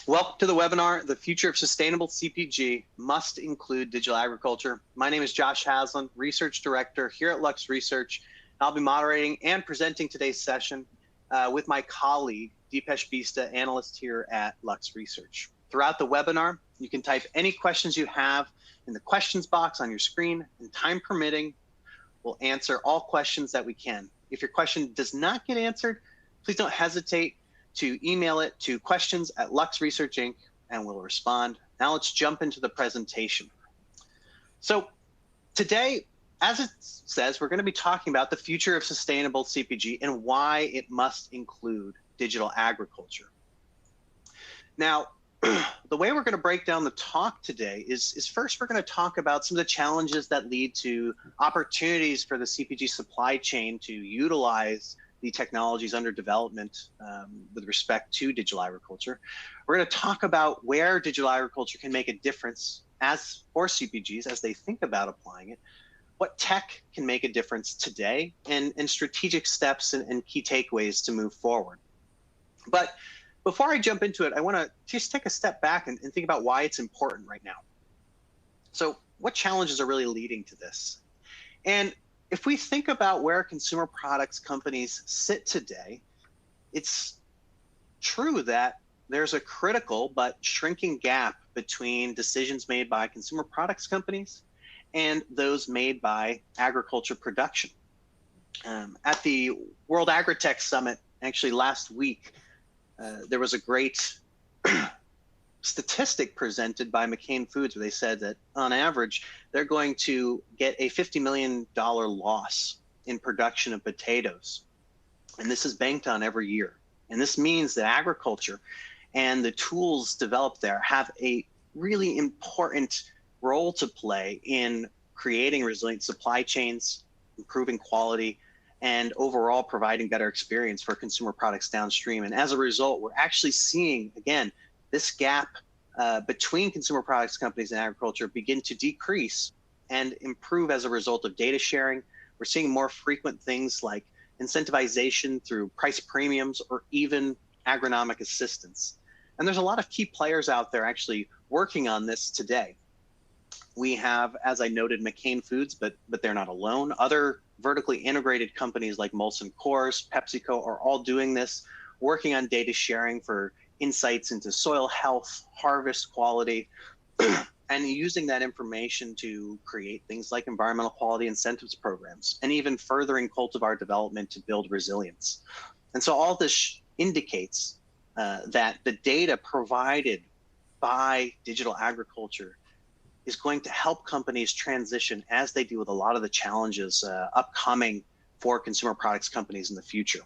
Welcome to the webinar, The Future of Sustainable CPG Must Include Digital Agriculture. My name is Josh Haslam, Research Director here at Lux Research. I'll be moderating and presenting today's session with my colleague, Deepesh Bista, analyst here at Lux Research. Throughout the webinar, you can type any questions you have in the questions box on your screen, and time permitting, we'll answer all questions that we can. If your question does not get answered, please don't hesitate to email it to questions@Lux Research Inc. and we'll respond. Now let's jump into the presentation. So today, as it says, we're going to be talking about the future of sustainable CPG and why it must include digital agriculture. Now, the way we're going to break down the talk today is first we're going to talk about some of the challenges that lead to opportunities for the CPG supply chain to utilize the technologies under development with respect to digital agriculture. We're going to talk about where digital agriculture can make a difference for CPGs as they think about applying it, what tech can make a difference today, and strategic steps and key takeaways to move forward. But before I jump into it, I want to just take a step back and think about why it's important right now. So what challenges are really leading to this? And if we think about where consumer products companies sit today, it's true that there's a critical but shrinking gap between decisions made by consumer products companies and those made by agriculture production. At the World Agritech Summit, actually last week, there was a great statistic presented by McCain Foods where they said that on average, they're going to get a $50 million loss in production of potatoes. And this is banked on every year. And this means that agriculture and the tools developed there have a really important role to play in creating resilient supply chains, improving quality, and overall providing better experience for consumer products downstream. And as a result, we're actually seeing, again, this gap between consumer products companies and agriculture begin to decrease and improve as a result of data sharing. We're seeing more frequent things like incentivization through price premiums or even agronomic assistance. And there's a lot of key players out there actually working on this today. We have, as I noted, McCain Foods, but they're not alone. Other vertically integrated companies like Molson Coors, PepsiCo are all doing this, working on data sharing for insights into soil health, harvest quality, and using that information to create things like environmental quality incentives programs, and even furthering cultivar development to build resilience. And so all this indicates that the data provided by digital agriculture is going to help companies transition as they deal with a lot of the challenges upcoming for consumer products companies in the future.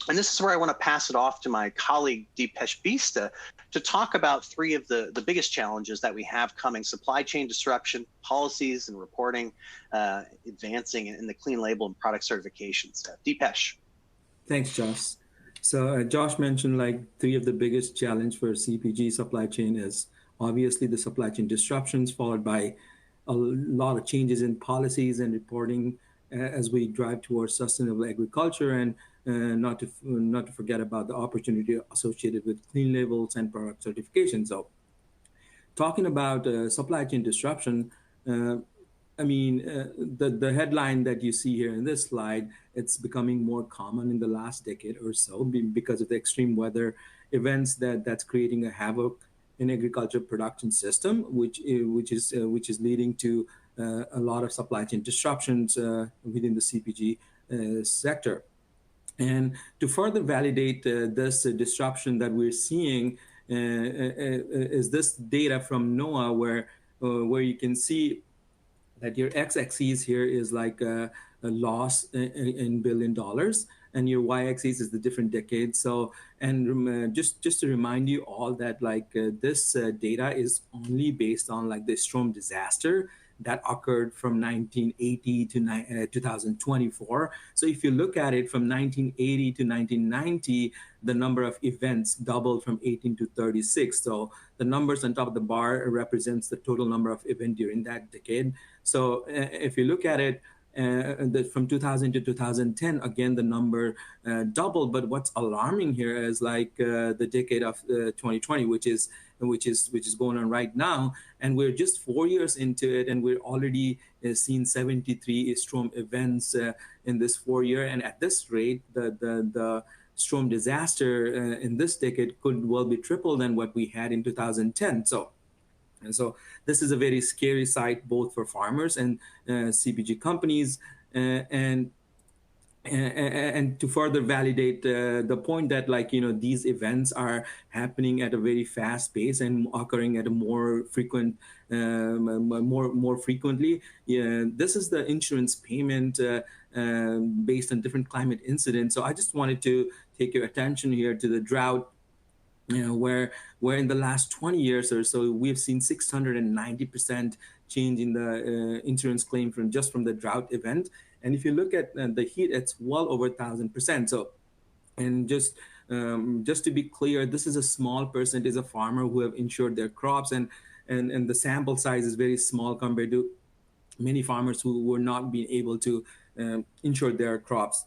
And this is where I want to pass it off to my colleague, Deepesh Bista, to talk about three of the biggest challenges that we have coming: supply chain disruption, policies and reporting, advancing in the clean label and product certifications. Deepesh. Thanks, Josh. So Josh mentioned like three of the biggest challenge for CPG supply chain is obviously the supply chain disruptions, followed by a lot of changes in policies and reporting as we drive towards sustainable agriculture, and not to forget about the opportunity associated with clean labels and product certification. So talking about supply chain disruption, the headline that you see here in this slide, it's becoming more common in the last decade or so because of the extreme weather events that's creating a havoc in agriculture production system, which is leading to a lot of supply chain disruptions within the CPG sector. And to further validate this disruption that we're seeing is this data from NOAA, where you can see that your x-axis here is like a loss in $1 billion, and your y-axis is the different decades. So, and just to remind you all that like this data is only based on like the storm disaster that occurred from 1980 to 2024. So if you look at it from 1980 to 1990, the number of events doubled from 18 to 36. So the numbers on top of the bar represents the total number of events during that decade. So if you look at it, From 2000 to 2010, again, the number doubled. But what's alarming here is like the decade of 2020, which is going on right now, and we're just 4 years into it, and we're already seen 73 storm events in this 4 year. And at this rate, the storm disaster in this decade could well be triple than what we had in 2010. So this is a very scary sight both for farmers and CPG companies. And to further validate the point that, like, these events are happening at a very fast pace and occurring at a more frequently. Yeah, this is the insurance payment based on different climate incidents. So I just wanted to take your attention here to the drought, where in the last 20 years or so, we've seen 690% change in the insurance claim from the drought event. And if you look at the heat, it's well over 1,000%. So, and just to be clear, this is a small percentage of farmers who have insured their crops, and the sample size is very small compared to many farmers who were not being able to insure their crops.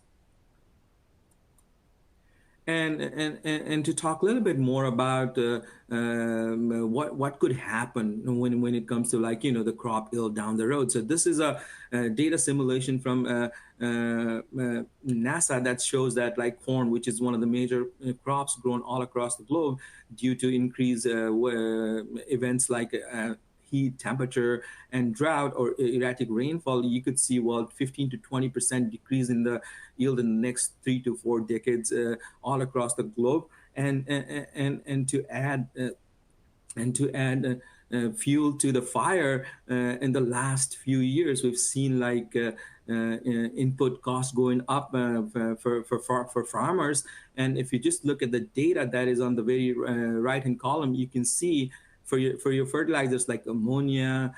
And to talk a little bit more about what could happen when it comes to, like, the crop ill down the road. So this is a data simulation from NASA that shows that, like, corn, which is one of the major crops grown all across the globe, due to increased events like heat, temperature, and drought or erratic rainfall, you could see, well, 15 to 20% decrease in the yield in the next 3 to 4 decades all across the globe. And to add fuel to the fire, in the last few years, we've seen, like, input costs going up for farmers. And if you just look at the data that is on the very right hand column, you can see for your fertilizers like ammonia,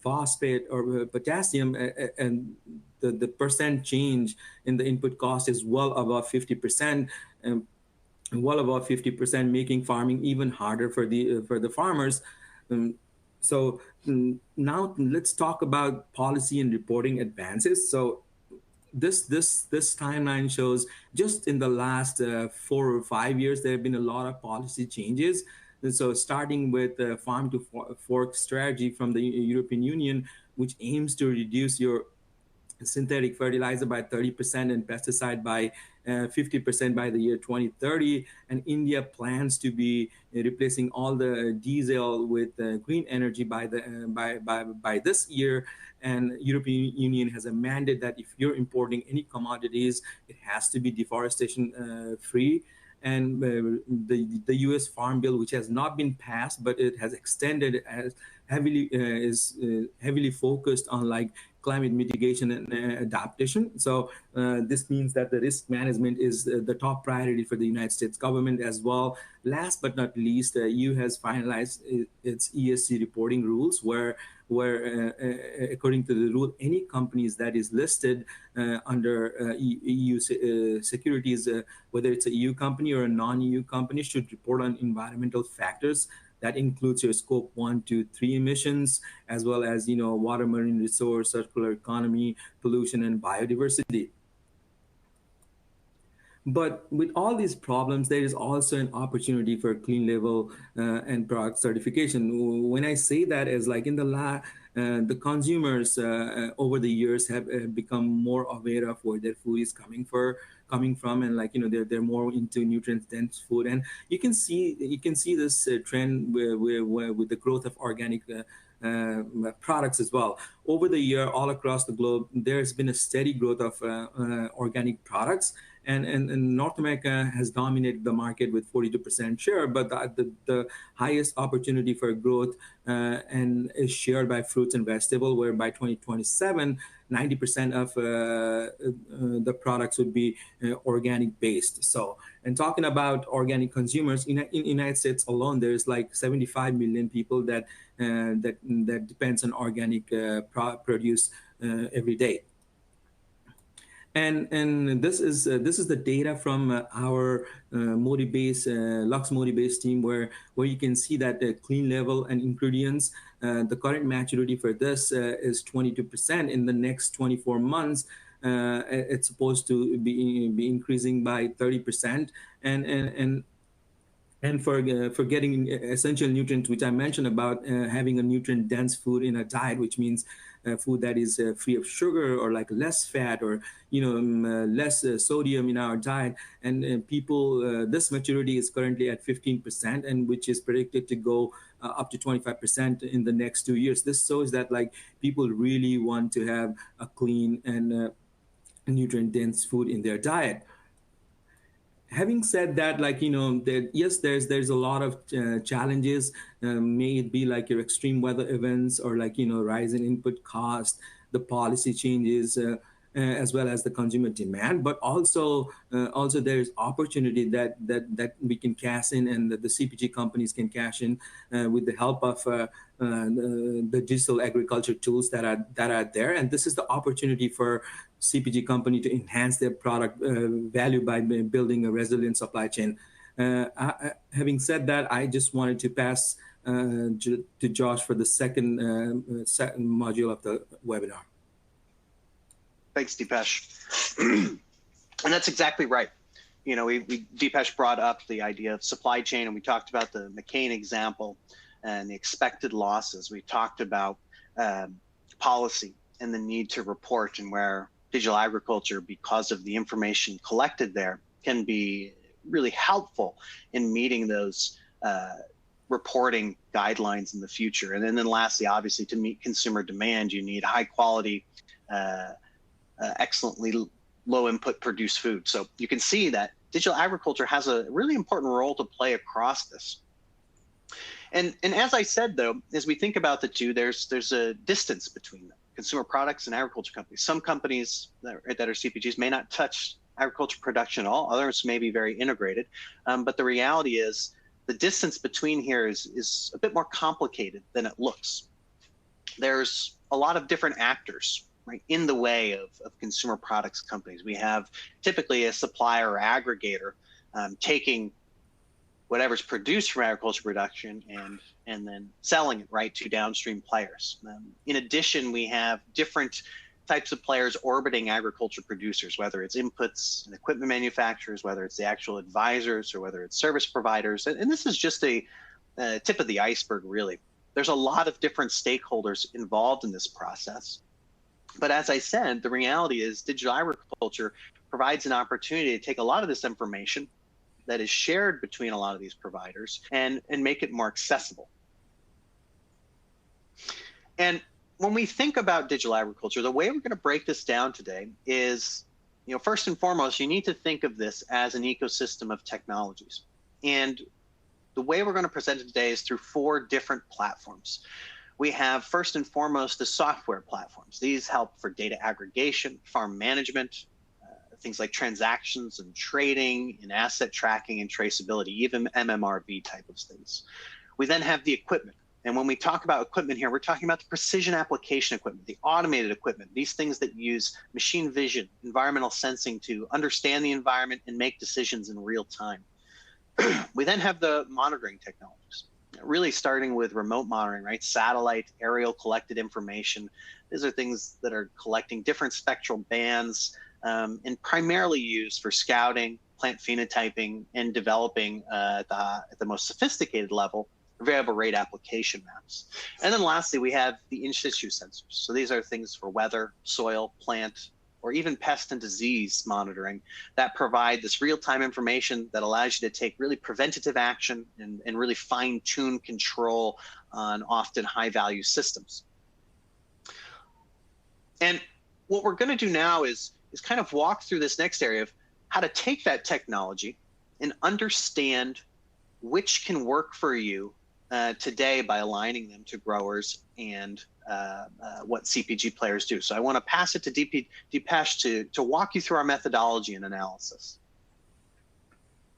phosphate, or potassium, and the percent change in the input cost is well above 50%. Well above 50%, making farming even harder for the farmers. Now let's talk about policy and reporting advances. So this timeline shows just in the last 4 or 5 years, there have been a lot of policy changes. And so starting with the farm to fork strategy from the European Union, which aims to reduce your synthetic fertilizer by 30% and pesticide by 50% by the year 2030. And India plans to be replacing all the diesel with green energy by this year. And European Union has a mandate that if you're importing any commodities, it has to be deforestation free. And the U.S. Farm Bill, which has not been passed, but it has extended, as heavily focused on, like, climate mitigation and adaptation. So this means that the risk management is the top priority for the United States government as well. Last but not least, the EU has finalized its ESG reporting rules, where according to the rule, any companies that is listed under EU securities, whether it's a EU company or a non-EU company, should report on environmental factors. That includes your scope 1, 2, 3 emissions, as well as, water, marine resource, circular economy, pollution, and biodiversity. But with all these problems, there is also an opportunity for clean label and product certification. When I say that, is like in the consumers over the years have become more aware of where their food is coming from, and, like, they're more into nutrient dense food. And you can see this trend with the growth of organic products as well. Over the year, all across the globe, there's been a steady growth of organic products. And North America has dominated the market with 42% share, but the highest opportunity for growth and is shared by fruits and vegetables, where by 2027, 90% of the products would be organic based. So, and talking about organic consumers, in United States alone, there's like 75 million people that depends on organic produce every day. And this is the data from our Lux Modi-based team, where you can see that the clean level and ingredients, the current maturity for this is 22%. In the next 24 months, it's supposed to be increasing by 30%, and for getting essential nutrients, which I mentioned about having a nutrient dense food in a diet, which means food that is free of sugar, or like less fat, or less sodium in our diet. And people, this maturity is currently at 15%, and which is predicted to go up to 25% in the next 2 years. This shows that like people really want to have a clean and nutrient dense food in their diet. Having said that, like yes, there's a lot of challenges. May it be like your extreme weather events, or like rise in input cost, the policy changes, as well as the consumer demand. But also there's opportunity that we can cash in, and that the CPG companies can cash in with the help of the digital agriculture tools that are there. And this is the opportunity for CPG company to enhance their product value by building a resilient supply chain. Having said that, I just wanted to pass to Josh for the second module of the webinar. Thanks, Deepesh. And that's exactly right. Deepesh brought up the idea of supply chain, and we talked about the McCain example and the expected losses. We talked about policy and the need to report, and where digital agriculture, because of the information collected there, can be really helpful in meeting those reporting guidelines in the future. And then lastly, obviously, to meet consumer demand, you need high quality, excellently low input produced food. So you can see that digital agriculture has a really important role to play across this. And as I said, though, as we think about the two, there's a distance between them, consumer products and agriculture companies. Some companies that are CPGs may not touch agriculture production at all. Others may be very integrated. But the reality is the distance between here is a bit more complicated than it looks. There's a lot of different actors, right, in the way of consumer products companies. We have typically a supplier or aggregator taking whatever's produced from agriculture production and then selling it right to downstream players. In addition, we have different types of players orbiting agriculture producers, whether it's inputs and equipment manufacturers, whether it's the actual advisors, or whether it's service providers. And this is just a tip of the iceberg, really. There's a lot of different stakeholders involved in this process. But as I said, the reality is digital agriculture provides an opportunity to take a lot of this information that is shared between a lot of these providers and make it more accessible. And when we think about digital agriculture, the way we're going to break this down today is, first and foremost, you need to think of this as an ecosystem of technologies. And the way we're going to present it today is through 4 different platforms. We have, first and foremost, the software platforms. These help for data aggregation, farm management, things like transactions and trading and asset tracking and traceability, even MMRV type of things. We then have the equipment. And when we talk about equipment here, we're talking about the precision application equipment, the automated equipment, these things that use machine vision, environmental sensing to understand the environment and make decisions in real time. We then have the monitoring technologies, really starting with remote monitoring, right? Satellite, aerial collected information. These are things that are collecting different spectral bands, and primarily used for scouting, plant phenotyping, and developing at the most sophisticated level, variable rate application maps. And then lastly, we have the in situ sensors. So these are things for weather, soil, plant, or even pest and disease monitoring that provide this real-time information that allows you to take really preventative action and really fine-tune control on often high-value systems. And what we're going to do now is kind of walk through this next area of how to take that technology and understand which can work for you today by aligning them to growers and what CPG players do. So I want to pass it to Deepesh to walk you through our methodology and analysis.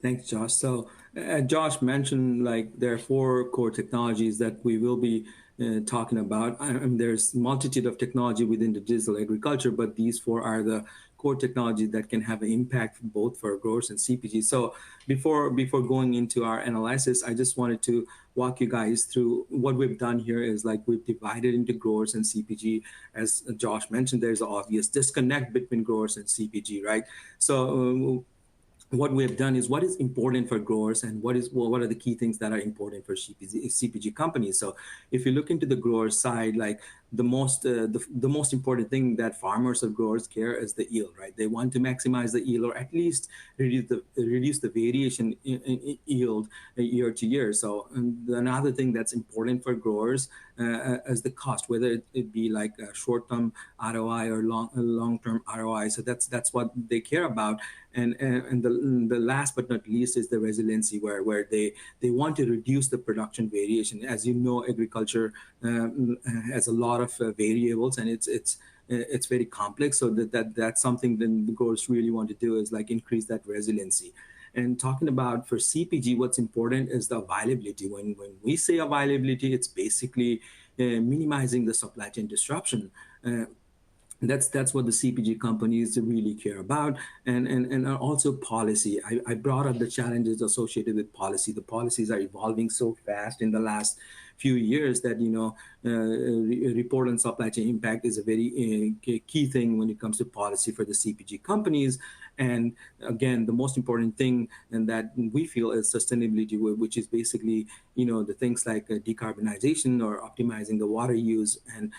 Thanks, Josh. So Josh mentioned like there are 4 core technologies that we will be talking about. There's a multitude of technology within the digital agriculture, but these 4 are the core technology that can have an impact both for growers and CPG. So before going into our analysis, I just wanted to walk you guys through what we've done here. Is like we've divided into growers and CPG. As Josh mentioned, there's an obvious disconnect between growers and CPG, right? So what we have done is what is important for growers and what are the key things that are important for CPG companies. So if you look into the grower side, like the most important thing that farmers or growers care is the yield, right? They want to maximize the yield or at least reduce the variation in yield year to year. So another thing that's important for growers is the cost, whether it be like a short-term ROI or long-term ROI. So that's what they care about. And the last but not least is the resiliency, where they want to reduce the production variation. As you know, agriculture has a lot of variables, and it's very complex. So that's something that the growers really want to do is like increase that resiliency. And talking about for CPG, what's important is the availability. When we say availability, it's basically minimizing the supply chain disruption. That's what the CPG companies really care about, and also policy. I brought up the challenges associated with policy. The policies are evolving so fast in the last few years that report on supply chain impact is a very key thing when it comes to policy for the CPG companies. And again, the most important thing and that we feel is sustainability, which is basically the things like decarbonization or optimizing the water use, and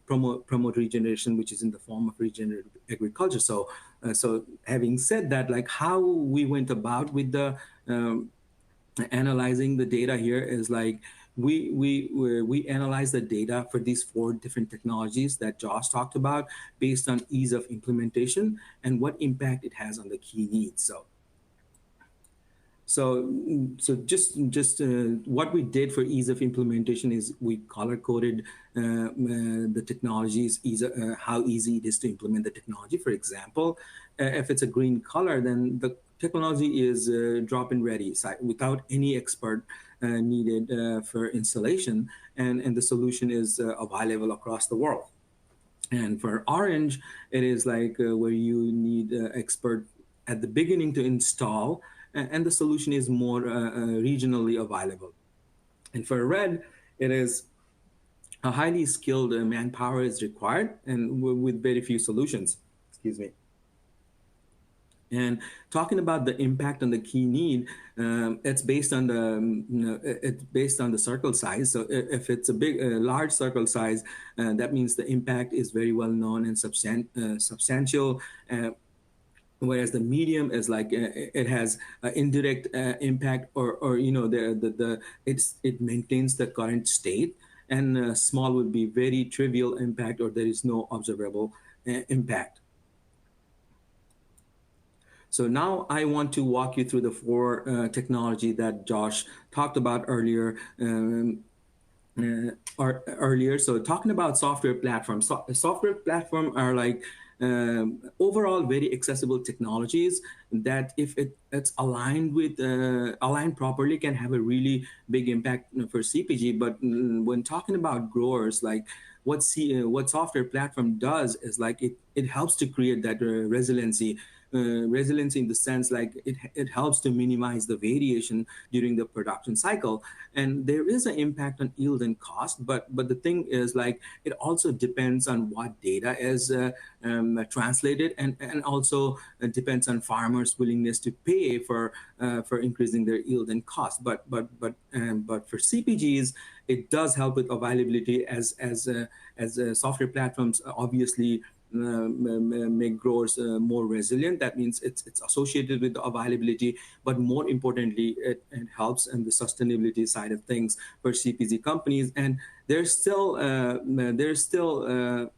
promote regeneration, which is in the form of regenerative agriculture. So having said that, like how we went about with the analyzing the data here is like we analyze the data for these 4 different technologies that Josh talked about based on ease of implementation and what impact it has on the key needs. So just what we did for ease of implementation is we color coded the technologies, how easy it is to implement the technology. For example, if it's a green color, then the technology is drop-in ready, without any expert needed for installation, and the solution is available across the world. And for orange, it is like where you need expert at the beginning to install, and the solution is more regionally available. And for red, it is a highly skilled manpower is required, and with very few solutions. Excuse me. And talking about the impact on the key need, it's based on the circle size. So if it's a large circle size, that means the impact is very well known and substantial. Whereas the medium is like it has indirect impact, or it maintains the current state, and small would be very trivial impact, or there is no observable impact. So now I want to walk you through the 4 technology that Josh talked about earlier. So talking about software platforms, software platform are like overall very accessible technologies that if it's aligned properly can have a really big impact for CPG. But when talking about growers, like what software platform does is like it helps to create that resiliency in the sense like it helps to minimize the variation during the production cycle. And there is an impact on yield and cost, but the thing is like it also depends on what data is translated, and also depends on farmers' willingness to pay for increasing their yield and cost. But for CPGs, it does help with availability as software platforms obviously make growers more resilient. That means it's associated with the availability, but more importantly, it helps in the sustainability side of things for CPG companies. And there's still a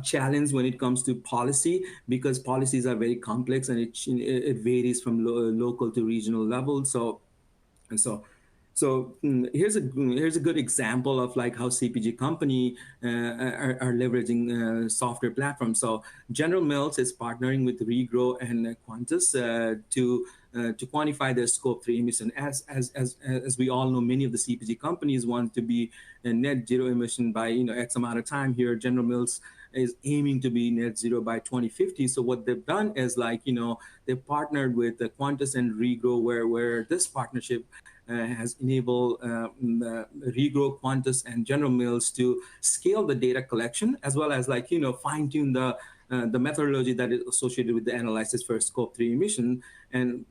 challenge when it comes to policy, because policies are very complex, and it varies from local to regional level. So here's a good example of like how CPG company are leveraging software platforms. So General Mills is partnering with Regrow and Qantas to to quantify their scope 3 emission. As we all know, many of the CPG companies want to be net zero emission by X amount of time. Here, General Mills is aiming to be net zero by 2050. So what they've done is they partnered with Qantas and Regrow, where this partnership has enabled Regrow, Qantas, and General Mills to scale the data collection as well as fine tune the methodology that is associated with the analysis for scope 3 emission. And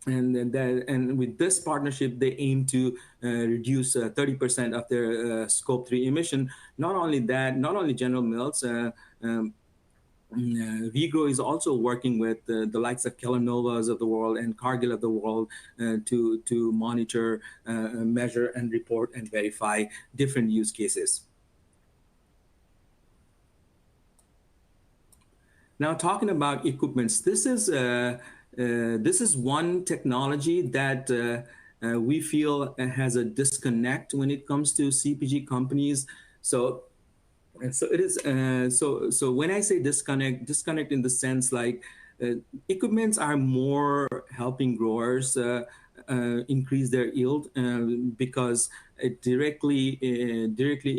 with this partnership, they aim to reduce 30% of their scope 3 emission. Not only that, not only General Mills, Vigro is also working with the likes of Kellanova of the world and Cargill of the world to monitor, measure, and report and verify different use cases. Now, talking about equipments, this is one technology that we feel has a disconnect when it comes to CPG companies. So it is. So when I say disconnect in the sense equipments are more helping growers increase their yield because it directly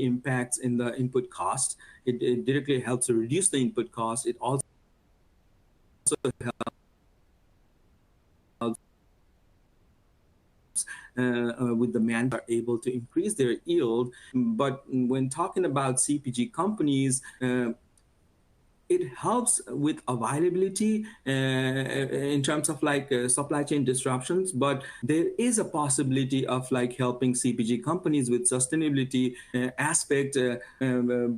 impacts in the input cost. It directly helps to reduce the input cost. It also helps with the man are able to increase their yield. But when talking about CPG companies, it helps with availability in terms of supply chain disruptions, but there is a possibility of helping CPG companies with sustainability aspect,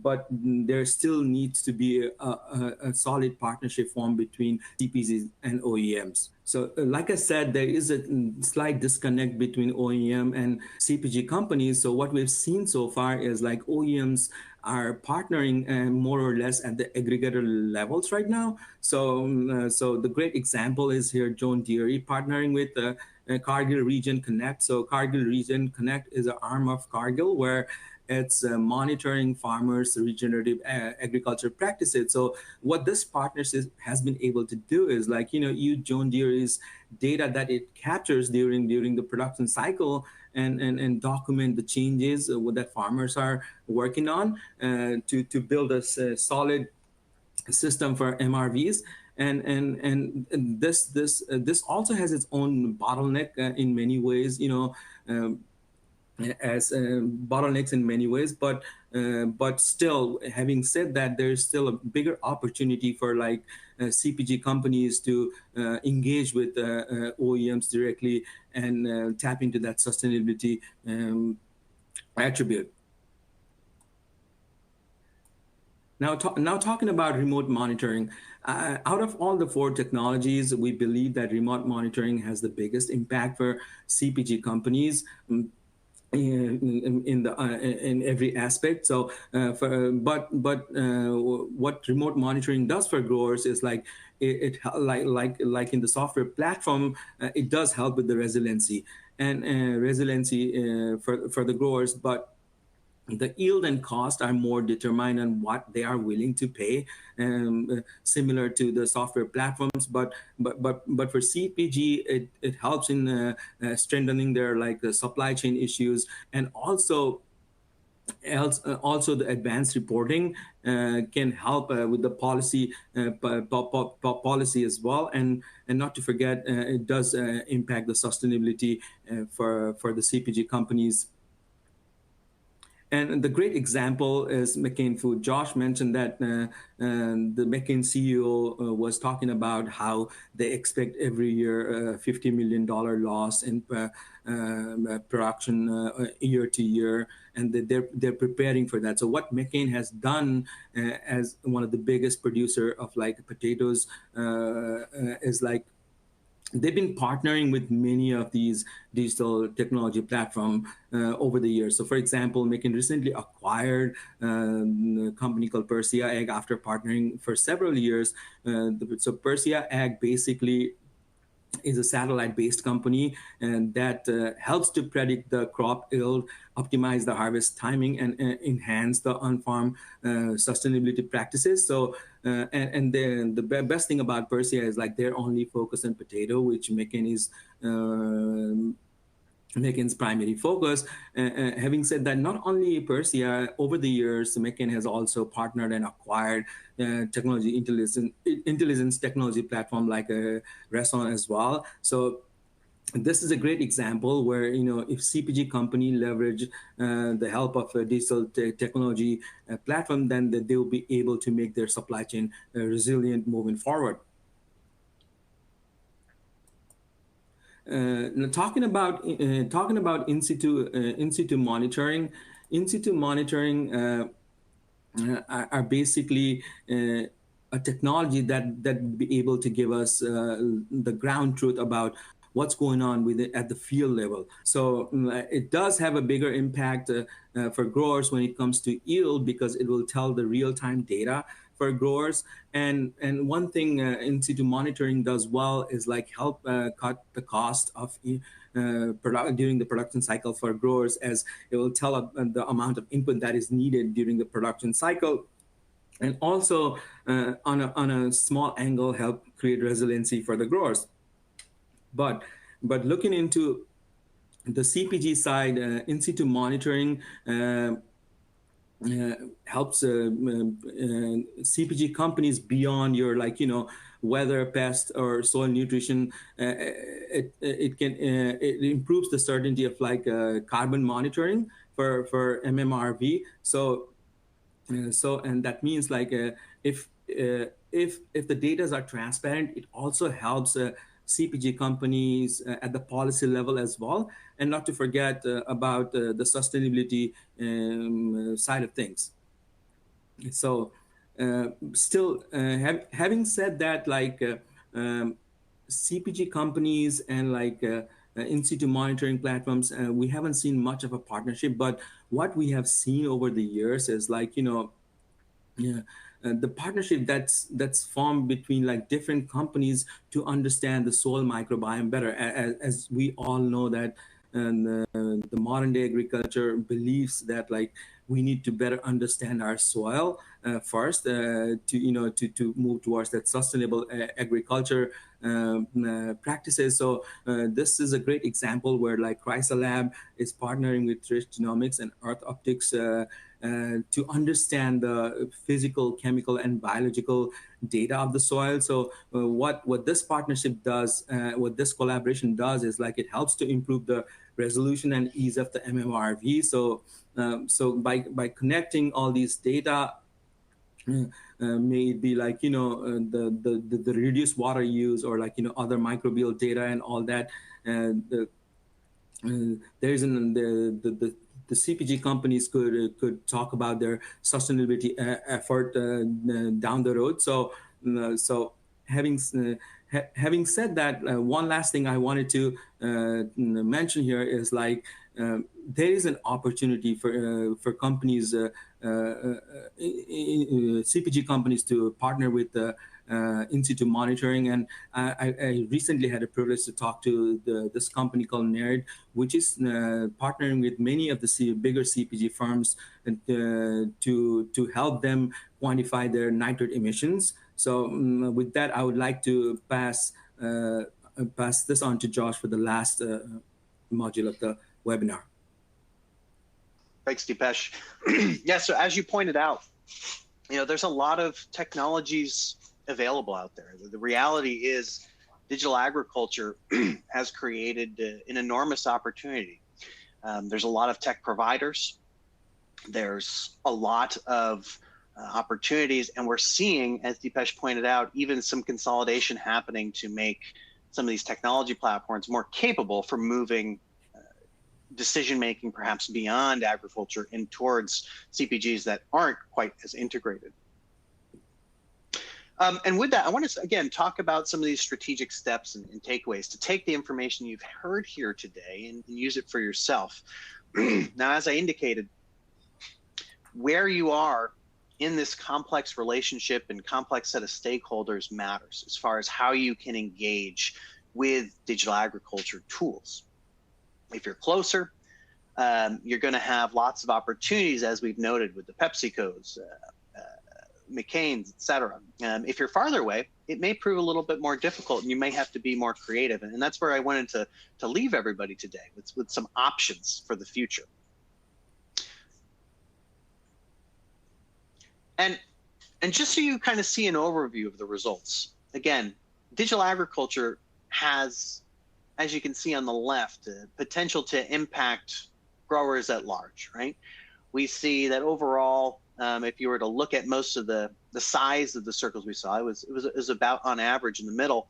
but there still needs to be a solid partnership formed between CPGs and OEMs. So like I said, there is a slight disconnect between OEM and CPG companies. So what we've seen so far is OEMs are partnering more or less at the aggregator levels right now. So so the great example is here John Deere partnering with Cargill Region Connect. So Cargill Region Connect is an arm of Cargill where it's monitoring farmers' regenerative agriculture practices. So what this partnership has been able to do is use John Deere's data that it captures during the production cycle and document the changes that farmers are working on to build a solid system for MRVs. And this also has its own bottleneck in many ways, as bottlenecks in many ways, but still, having said that, there's still a bigger opportunity for CPG companies to engage with OEMs directly and tap into that sustainability attribute. Now talking about remote monitoring, out of all the four technologies, we believe that remote monitoring has the biggest impact for CPG companies. In every aspect. So, what remote monitoring does for growers is like in the software platform, it does help with the resiliency and resiliency for the growers, but the yield and cost are more determined on what they are willing to pay, similar to the software platforms. But for CPG, it helps in strengthening their supply chain issues, and also the advanced reporting can help with the policy policy as well, and not to forget, it does impact the sustainability for the CPG companies. And the great example is McCain Food. Josh mentioned that the McCain CEO was talking about how they expect every year $50 million loss in production year to year, and they're preparing for that. So what McCain has done as one of the biggest producer of potatoes is they've been partnering with many of these digital technology platforms over the years. So, for example, McCain recently acquired a company called Persia Ag after partnering for several years. So Persia Ag basically is a satellite-based company, and that helps to predict the crop yield, optimize the harvest timing, and enhance the on-farm sustainability practices. So, and then the best thing about Persia is like they're only focused on potato, which McCain is McCain's primary focus. Having said that, not only Persia, over the years, McCain has also partnered and acquired technology intelligence technology platform like a Restaurant as well. So this is a great example where, if CPG company leverage the help of a digital technology platform, then they will be able to make their supply chain resilient moving forward. Talking about in situ monitoring. In situ monitoring are basically a technology that be able to give us the ground truth about what's going on with it at the field level. So it does have a bigger impact for growers when it comes to yield, because it will tell the real-time data for growers. And one thing in situ monitoring does well is like help cut the cost of during the production cycle for growers, as it will tell the amount of input that is needed during the production cycle, and also on a small angle help create resiliency for the growers. But looking into the CPG side, in situ monitoring helps CPG companies beyond your weather, pest, or soil nutrition. It improves the certainty of carbon monitoring for MMRV. So and that means if the data are transparent, it also helps CPG companies at the policy level as well, and not to forget about the sustainability side of things. So having said that, CPG companies and in situ monitoring platforms, we haven't seen much of a partnership, but what we have seen over the years is the partnership that's formed between different companies to understand the soil microbiome better. As we all know that the modern day agriculture believes that we need to better understand our soil first to move towards that sustainable agriculture practices. So this is a great example where Chrysalab is partnering with Trish Genomics and Earth Optics to understand the physical, chemical, and biological data of the soil. So what this partnership does, what this collaboration does is it helps to improve the resolution and ease of the MMRV. So by connecting all these data, may it be the reduced water use, or other microbial data and all that. The CPG companies could talk about their sustainability effort down the road. So having said that, one last thing I wanted to mention here is there is an opportunity for companies, CPG companies, to partner with in situ monitoring. And I recently had a privilege to talk to this company called Nerd, which is partnering with many of the bigger CPG firms to help them quantify their nitrate emissions. So with that, I would like to pass this on to Josh for the last module of the webinar. Thanks, Deepesh. Yeah, so as you pointed out, there's a lot of technologies available out there. The reality is digital agriculture has created an enormous opportunity. There's a lot of tech providers. There's a lot of opportunities, and we're seeing, as Deepesh pointed out, even some consolidation happening to make some of these technology platforms more capable for moving decision-making perhaps beyond agriculture and towards CPGs that aren't quite as integrated. And with that, I want to, again, talk about some of these strategic steps and takeaways to take the information you've heard here today and use it for yourself. Now, as I indicated, where you are in this complex relationship and complex set of stakeholders matters as far as how you can engage with digital agriculture tools. If you're closer, you're going to have lots of opportunities, as we've noted with the PepsiCos, McCain's, et cetera. If you're farther away, it may prove a little bit more difficult, and you may have to be more creative. And that's where I wanted to leave everybody today, with some options for the future. And just so you kind of see an overview of the results, again, digital agriculture has, as you can see on the left, potential to impact growers at large, right? We see that overall, if you were to look at most of the size of the circles we saw, it was about on average in the middle,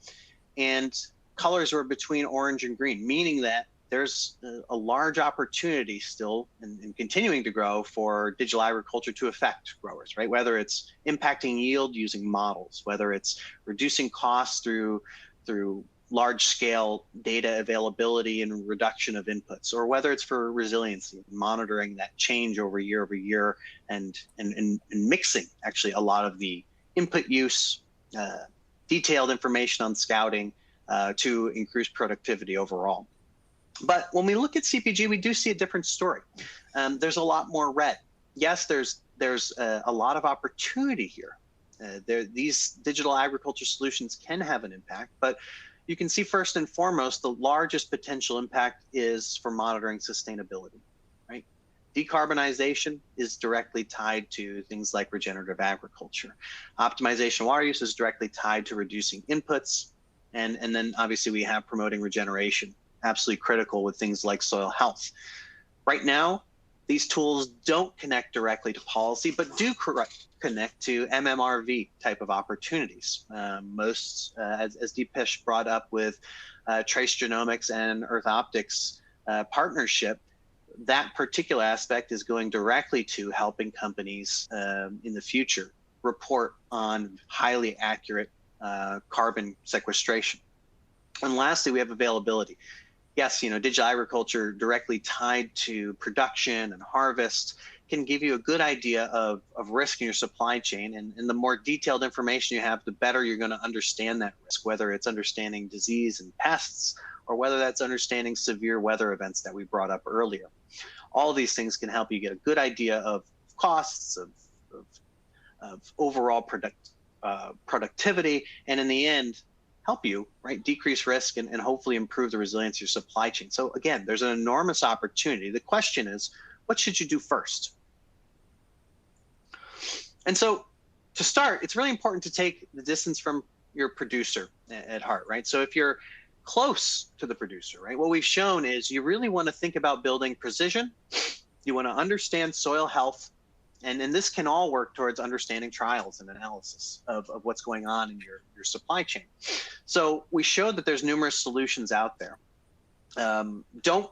and colors were between orange and green, meaning that there's a large opportunity still and continuing to grow for digital agriculture to affect growers, right? Whether it's impacting yield using models, whether it's reducing costs through large-scale data availability and reduction of inputs, or whether it's for resiliency, monitoring that change over year, and mixing actually a lot of the input use, detailed information on scouting to increase productivity overall. But when we look at CPG, we do see a different story. There's a lot more red. Yes, there's a lot of opportunity here. These digital agriculture solutions can have an impact, but you can see first and foremost, the largest potential impact is for monitoring sustainability, right? Decarbonization is directly tied to things like regenerative agriculture. Optimization of water use is directly tied to reducing inputs. And then obviously we have promoting regeneration, absolutely critical with things like soil health. Right now, these tools don't connect directly to policy, but do connect to MMRV type of opportunities. Most, as Deepesh brought up with Trace Genomics and Earth Optics partnership, that particular aspect is going directly to helping companies in the future report on highly accurate carbon sequestration. And lastly, we have availability. Yes, digital agriculture directly tied to production and harvest can give you a good idea of risk in your supply chain. And the more detailed information you have, the better you're going to understand that risk, whether it's understanding disease and pests, or whether that's understanding severe weather events that we brought up earlier. All of these things can help you get a good idea of costs, of overall productivity, and in the end, help you, right, decrease risk and hopefully improve the resilience of your supply chain. So again, there's an enormous opportunity. The question is, what should you do first? And so to start, it's really important to take the distance from your producer at heart, right? So if you're close to the producer, right, what we've shown is you really want to think about building precision. You want to understand soil health. And this can all work towards understanding trials and analysis of what's going on in your supply chain. So we showed that there's numerous solutions out there. Don't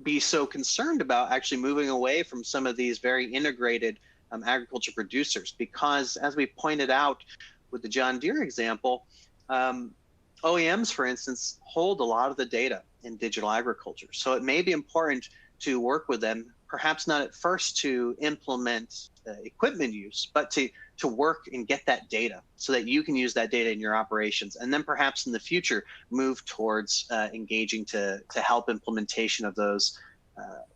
be so concerned about actually moving away from some of these very integrated agriculture producers, because as we pointed out with the John Deere example, OEMs, for instance, hold a lot of the data in digital agriculture. So it may be important to work with them, perhaps not at first to implement equipment use, but to work and get that data so that you can use that data in your operations. And then perhaps in the future, move towards engaging to help implementation of those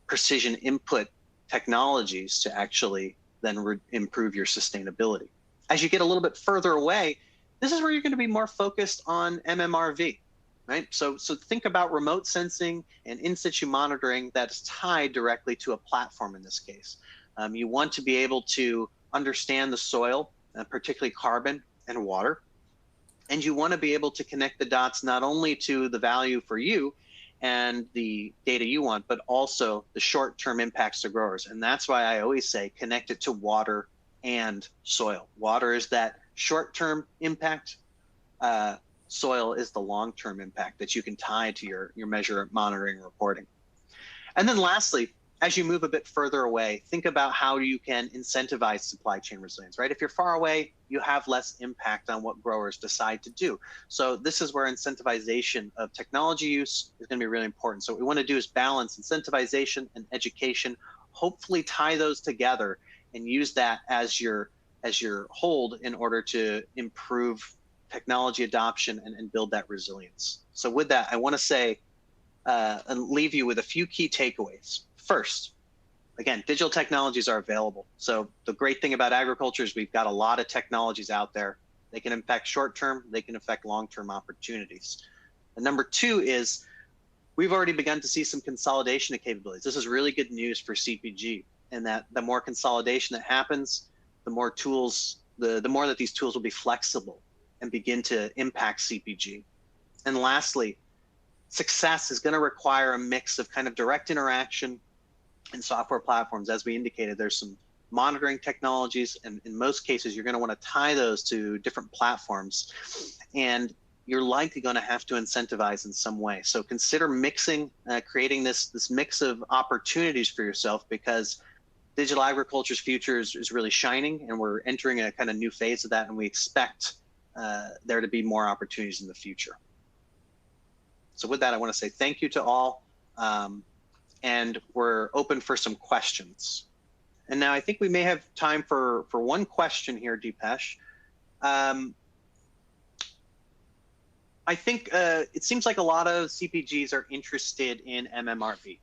precision input technologies to actually then improve your sustainability. As you get a little bit further away, this is where you're going to be more focused on MMRV. Right? So think about remote sensing and in situ monitoring that is tied directly to a platform in this case. You want to be able to understand the soil, particularly carbon and water. And you want to be able to connect the dots not only to the value for you and the data you want, but also the short-term impacts to growers. And that's why I always say connect it to water and soil. Water is that short-term impact. Soil is the long-term impact that you can tie to your measure, monitoring, and reporting. And then lastly, as you move a bit further away, think about how you can incentivize supply chain resilience, right? If you're far away, you have less impact on what growers decide to do. So this is where incentivization of technology use is going to be really important. So what we want to do is balance incentivization and education, hopefully tie those together and use that as your hold in order to improve technology adoption, and build that resilience. So with that, I want to say and leave you with a few key takeaways. First, again, digital technologies are available. So the great thing about agriculture is we've got a lot of technologies out there. They can affect short-term, they can affect long-term opportunities. And number two is we've already begun to see some consolidation of capabilities. This is really good news for CPG, and that the more consolidation that happens, the more tools, the more that these tools will be flexible and begin to impact CPG. And lastly, success is going to require a mix of kind of direct interaction and software platforms. As we indicated, there's some monitoring technologies, and in most cases, you're going to want to tie those to different platforms. And you're likely going to have to incentivize in some way. So consider mixing, creating this mix of opportunities for yourself, because digital agriculture's future is really shining, and we're entering a kind of new phase of that, and we expect there to be more opportunities in the future. So with that, I want to say thank you to all, and we're open for some questions. And now I think we may have time for one question here, Deepesh. I think it seems like a lot of CPGs are interested in MMRV.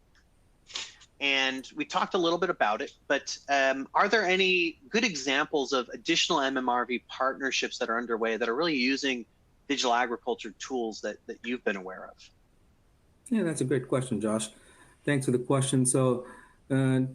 And we talked a little bit about it, but are there any good examples of additional MMRV partnerships that are underway that are really using digital agriculture tools that you've been aware of? Yeah, that's a great question, Josh. Thanks for the question. So for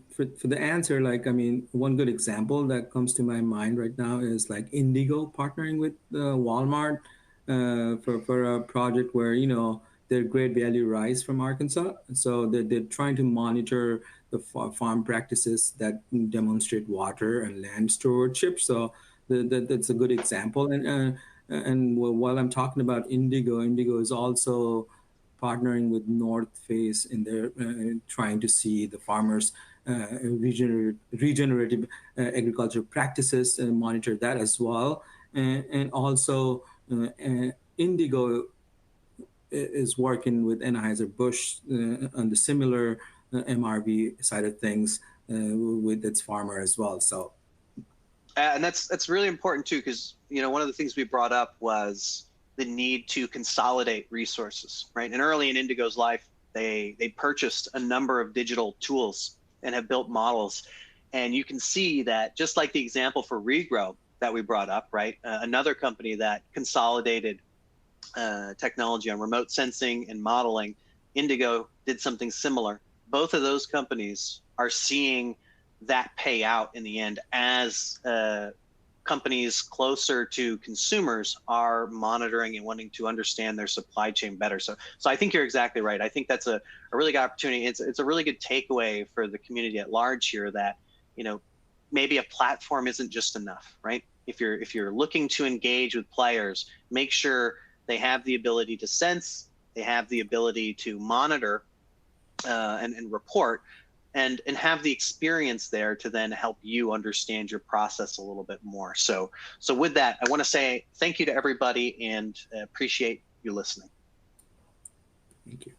the answer, like, I mean, one good example that comes to my mind right now is like Indigo partnering with Walmart for a project where, you know, they're great value rice from Arkansas. So they're trying to monitor the farm practices that demonstrate water and land stewardship. So that's a good example. And while I'm talking about Indigo, Indigo is also partnering with North Face in their trying to see the farmers' regenerative agriculture practices and monitor that as well. And also Indigo is working with Anheuser-Busch on the similar MRV side of things with its farmer as well. So, and that's really important too, because you know one of the things we brought up was the need to consolidate resources, right? And early in Indigo's life, they purchased a number of digital tools and have built models. And you can see that just like the example for Regrow that we brought up, right? Another company that consolidated technology on remote sensing and modeling, Indigo did something similar. Both of those companies are seeing that pay out in the end as companies closer to consumers are monitoring and wanting to understand their supply chain better. So I think you're exactly right. I think that's a really good opportunity. It's a really good takeaway for the community at large here that, you know, maybe a platform isn't just enough, right? If you're looking to engage with players, make sure they have the ability to sense, they have the ability to monitor and report, and have the experience there to then help you understand your process a little bit more. So with that, I want to say thank you to everybody and appreciate you listening. Thank you.